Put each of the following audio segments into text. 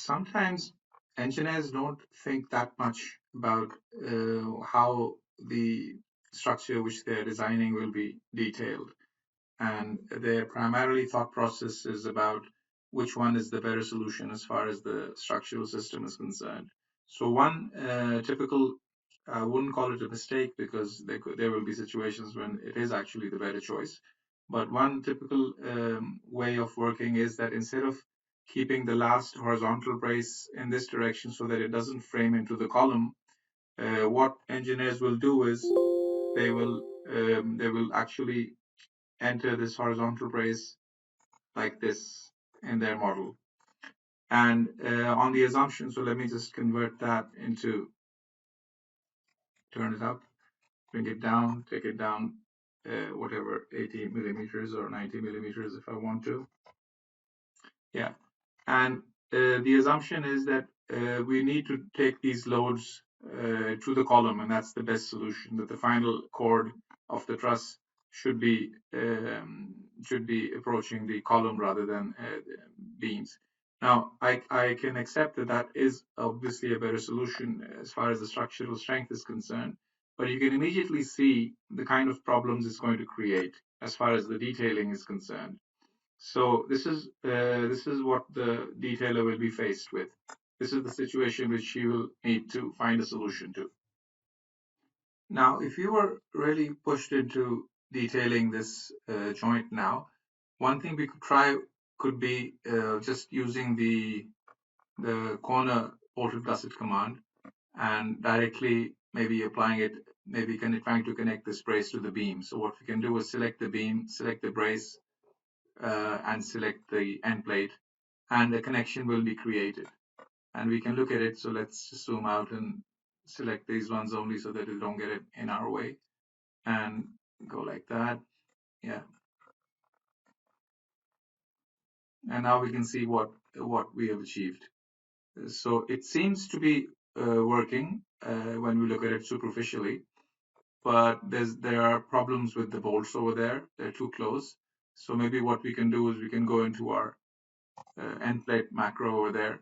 sometimes engineers don't think that much about how the structure which they're designing will be detailed. And their primarily thought process is about which one is the better solution as far as the structural system is concerned. So one typical, I wouldn't call it a mistake because there will be situations when it is actually the better choice. But one typical way of working is that instead of keeping the last horizontal brace in this direction so that it doesn't frame into the column, what engineers will do is they will actually enter this horizontal brace like this in their model. And on the assumption, so let me just convert that into, turn it up, bring it down, take it down, whatever, 80 millimeters or 90 millimeters if I want to. Yeah. And the assumption is that we need to take these loads to the column, and that's the best solution, that the final chord of the truss should be approaching the column rather than beams. Now, I can accept that that is obviously a better solution as far as the structural strength is concerned, but you can immediately see the kind of problems it's going to create as far as the detailing is concerned. So this is what the detailer will be faced with. This is the situation which he will need to find a solution to. Now, if you were really pushed into detailing this joint now, one thing we could try could be just using the corner bolted gusset command and directly maybe applying it, maybe trying to connect this brace to the beam. So what we can do is select the beam, select the brace, and select the end plate, and a connection will be created. And we can look at it. So let's zoom out and select these ones only so that it don't get it in our way, and go like that. Yeah. And now we can see what we have achieved. So it seems to be working when we look at it superficially, but there are problems with the bolts over there. They're too close. So maybe what we can do is we can go into our end plate macro over there,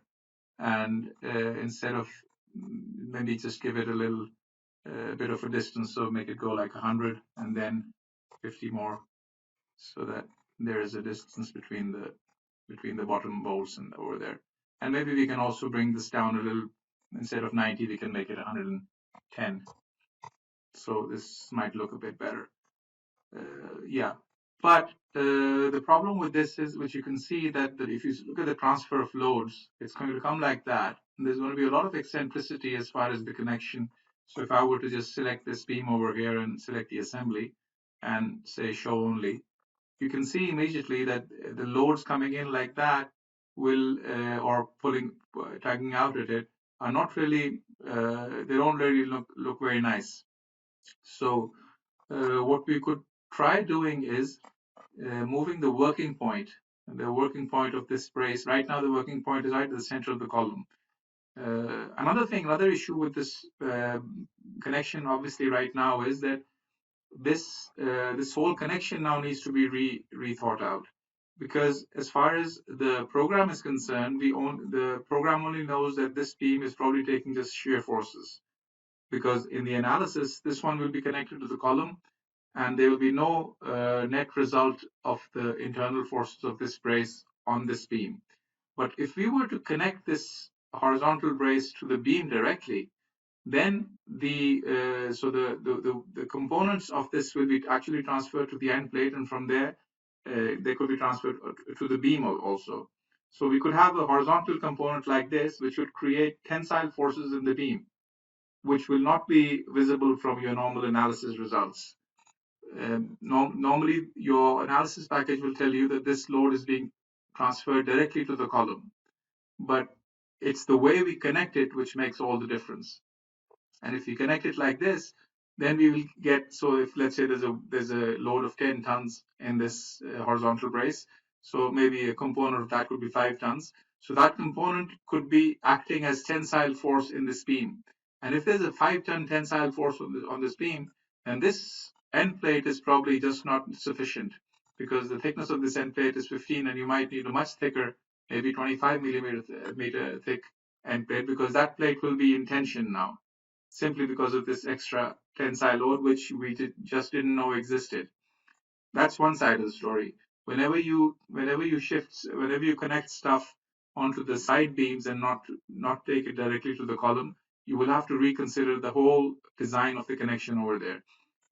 and instead of maybe just give it a little bit of a distance, so make it go like 100 and then 50 more, so that there is a distance between the bottom bolts and over there. And maybe we can also bring this down a little. Instead of 90, we can make it 110. So this might look a bit better. Yeah. But the problem with this is, which you can see, that if you look at the transfer of loads, it's going to come like that. And there's going to be a lot of eccentricity as far as the connection. So if I were to just select this beam over here and select the assembly and say show only, you can see immediately that the loads coming in like that will, or pulling, tagging out at it, are not really, they don't really look very nice. So what we could try doing is moving the working point of this brace. Right now, the working point is right at the center of the column. Another issue with this connection, obviously, right now is that this whole connection now needs to be rethought out, because as far as the program is concerned, the program only knows that this beam is probably taking just shear forces, because in the analysis, this one will be connected to the column, and there will be no net result of the internal forces of this brace on this beam. But if we were to connect this horizontal brace to the beam directly, then the components of this will be actually transferred to the end plate, and from there they could be transferred to the beam also. So we could have a horizontal component like this, which would create tensile forces in the beam, which will not be visible from your normal analysis results. Normally, your analysis package will tell you that this load is being transferred directly to the column, but it's the way we connect it which makes all the difference. And if you connect it like this, then we will get, so if let's say there's a load of 10 tons in this horizontal brace, so maybe a component of that could be 5 tons. So that component could be acting as tensile force in this beam. And if there's a 5-ton tensile force on this beam, then this end plate is probably just not sufficient, because the thickness of this end plate is 15, and you might need a much thicker maybe 25 meter thick end plate, because that plate will be in tension now, simply because of this extra tensile load, which we just didn't know existed. That's one side of the story. Whenever you connect stuff onto the side beams and not take it directly to the column, you will have to reconsider the whole design of the connection over there.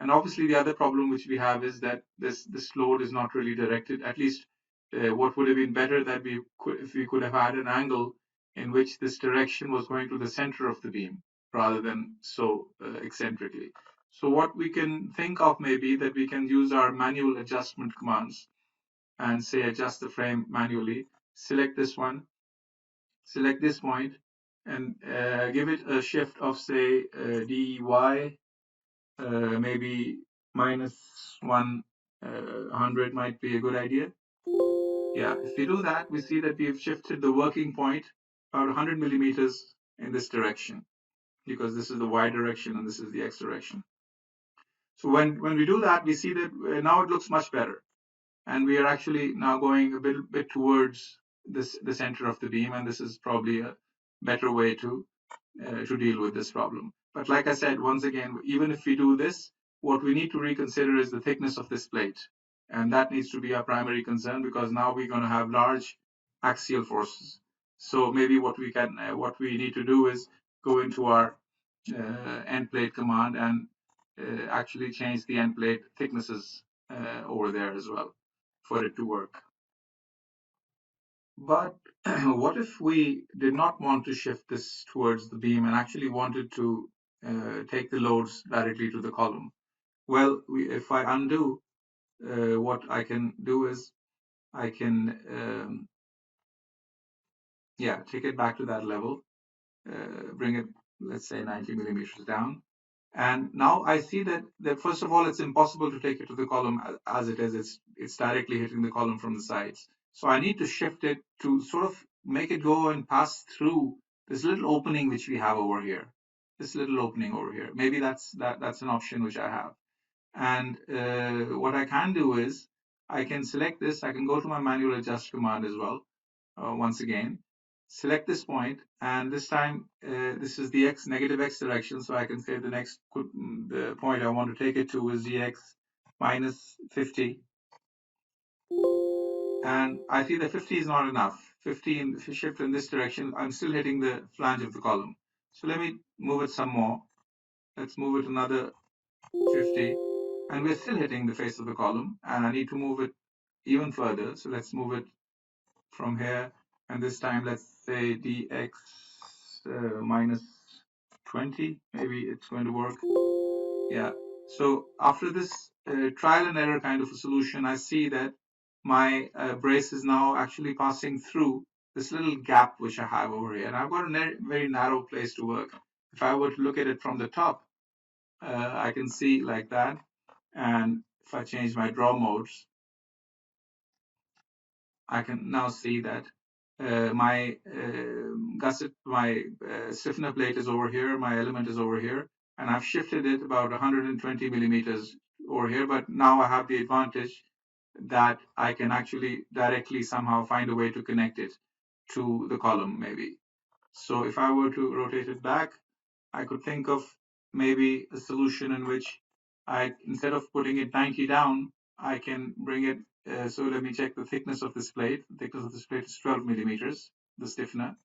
And obviously, the other problem which we have is that this load is not really directed. At least, what would have been better that if we could have had an angle in which this direction was going to the center of the beam rather than so eccentrically. So what we can think of maybe that we can use our manual adjustment commands and say adjust the frame manually, select this one, select this point, and give it a shift of say dy, maybe minus 100 might be a good idea. Yeah, if we do that, we see that we've shifted the working point about 100 millimeters in this direction, because this is the y direction and this is the x direction. So when we do that, we see that now it looks much better. And we are actually now going a bit towards the center of the beam, and this is probably a better way to deal with this problem. But like I said, once again, even if we do this, what we need to reconsider is the thickness of this plate. And that needs to be our primary concern, because now we're going to have large axial forces. So maybe what we need to do is go into our end plate command and actually change the end plate thicknesses over there as well for it to work. But what if we did not want to shift this towards the beam and actually wanted to take the loads directly to the column? Well, if I undo, what I can do is I can, take it back to that level, bring it, let's say 90 millimeters down. And now I see that first of all, it's impossible to take it to the column as it is. It's directly hitting the column from the sides. So I need to shift it to sort of make it go and pass through this little opening which we have over here. This little opening over here. Maybe that's an option which I have. And what I can do is I can select this. I can go to my manual adjust command as well. Once again, select this point, and this time this is the negative x direction, so I can say the point I want to take it to is dx minus 50, and I see that 50 is not enough. 50 in shift in this direction, I'm still hitting the flange of the column. So let me move it some more. Let's move it another 50, and we're still hitting the face of the column, and I need to move it even further. So let's move it from here, and this time let's say dx minus 20, maybe it's going to work. Yeah, so after this trial and error kind of a solution, I see that my brace is now actually passing through this little gap which I have over here, and I've got a very narrow place to work. If I were to look at it from the top, I can see like that, and if I change my draw modes, I can now see that my stiffener plate is over here, my element is over here, and I've shifted it about 120 millimeters over here. But now I have the advantage that I can actually directly somehow find a way to connect it to the column, maybe. So if I were to rotate it back, I could think of maybe a solution in which instead of putting it 90 down, I can bring it. So let me check the thickness of this plate. The thickness of this plate is 12 millimeters, the stiffener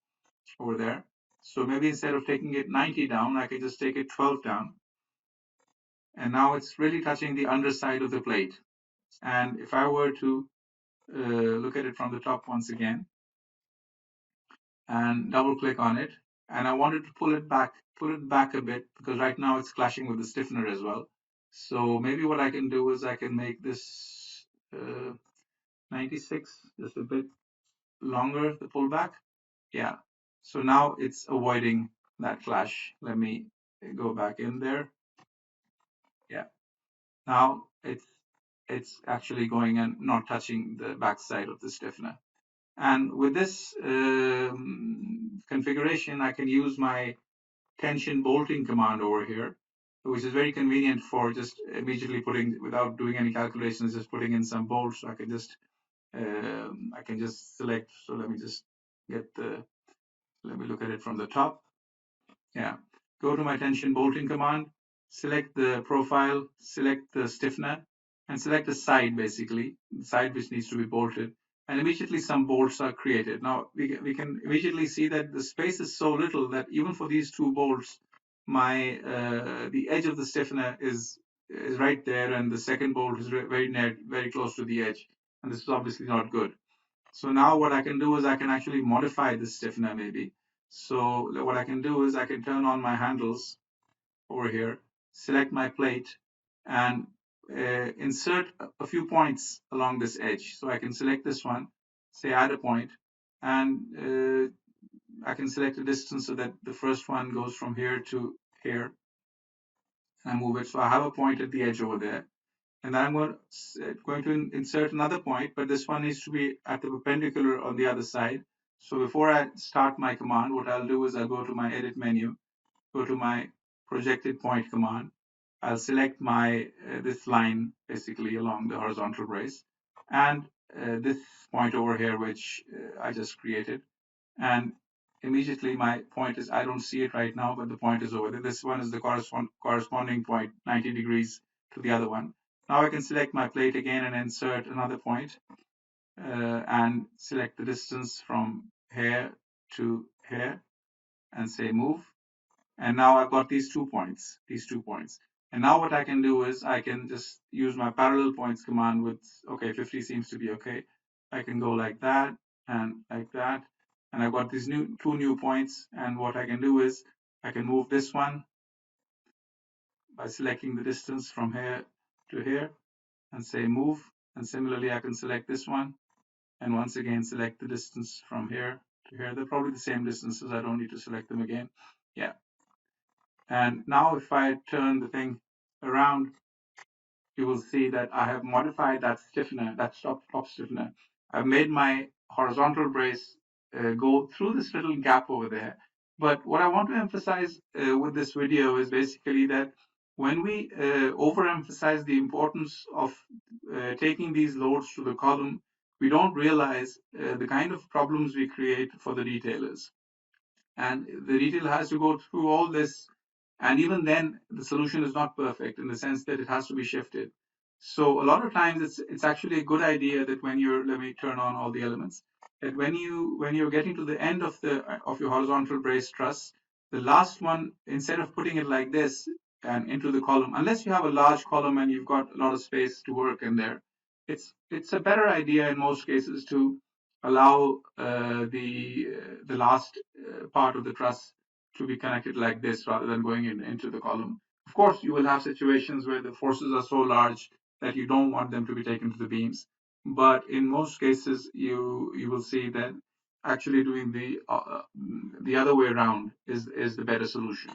over there. So maybe instead of taking it 90 down, I can just take it 12 down. And now it's really touching the underside of the plate. And if I were to look at it from the top once again and double click on it, and I wanted to pull it back a bit, because right now it's clashing with the stiffener as well. So maybe what I can do is I can make this 96 just a bit longer, the pullback. Yeah. So now it's avoiding that clash. Let me go back in there. Yeah. Now it's actually going and not touching the backside of the stiffener. And with this configuration, I can use my tension bolting command over here, which is very convenient for just immediately putting, without doing any calculations, just putting in some bolts. So I can just I can just select. So let me just let me look at it from the top. Yeah. Go to my tension bolting command, select the profile, select the stiffener, and select the side, basically, the side which needs to be bolted. And immediately some bolts are created. Now we can immediately see that the space is so little that even for these two bolts, the edge of the stiffener is right there, and the second bolt is very near, very close to the edge. And this is obviously not good. So now what I can do is I can actually modify this stiffener maybe. So what I can do is I can turn on my handles over here, select my plate, and insert a few points along this edge. So I can select this one, say add a point, and I can select a distance so that the first one goes from here to here, and I move it. So I have a point at the edge over there. And then I'm going to insert another point, but this one needs to be at the perpendicular on the other side. So before I start my command, what I'll do is I'll go to my edit menu, go to my projected point command. I'll select my this line basically along the horizontal brace, and this point over here, which I just created. And immediately my point is, I don't see it right now, but the point is over there. This one is the corresponding point, 90 degrees to the other one. Now I can select my plate again and insert another point, and select the distance from here to here and say move. And now I've got these 2 points, And now what I can do is I can just use my parallel points command with, okay, 50 seems to be okay. I can go like that and like that. And I've got these two new points. And what I can do is I can move this one by selecting the distance from here to here and say move. And similarly, I can select this one and once again select the distance from here to here. They're probably the same distances. I don't need to select them again. Yeah. And now if I turn the thing around, you will see that I have modified that stiffener, that top stiffener. I've made my horizontal brace go through this little gap over there. But what I want to emphasize with this video is basically that when we overemphasize the importance of taking these loads to the column, we don't realize the kind of problems we create for the retailers. And the retailer has to go through all this, and even then the solution is not perfect in the sense that it has to be shifted. So a lot of times it's actually a good idea that when you're, let me turn on all the elements, that when you're getting to the end of your horizontal brace truss, the last one, instead of putting it like this and into the column, unless you have a large column and you've got a lot of space to work in there, it's a better idea in most cases to allow the last part of the truss to be connected like this rather than going into the column. Of course, you will have situations where the forces are so large that you don't want them to be taken to the beams. But in most cases, you will see that actually doing the other way around is the better solution.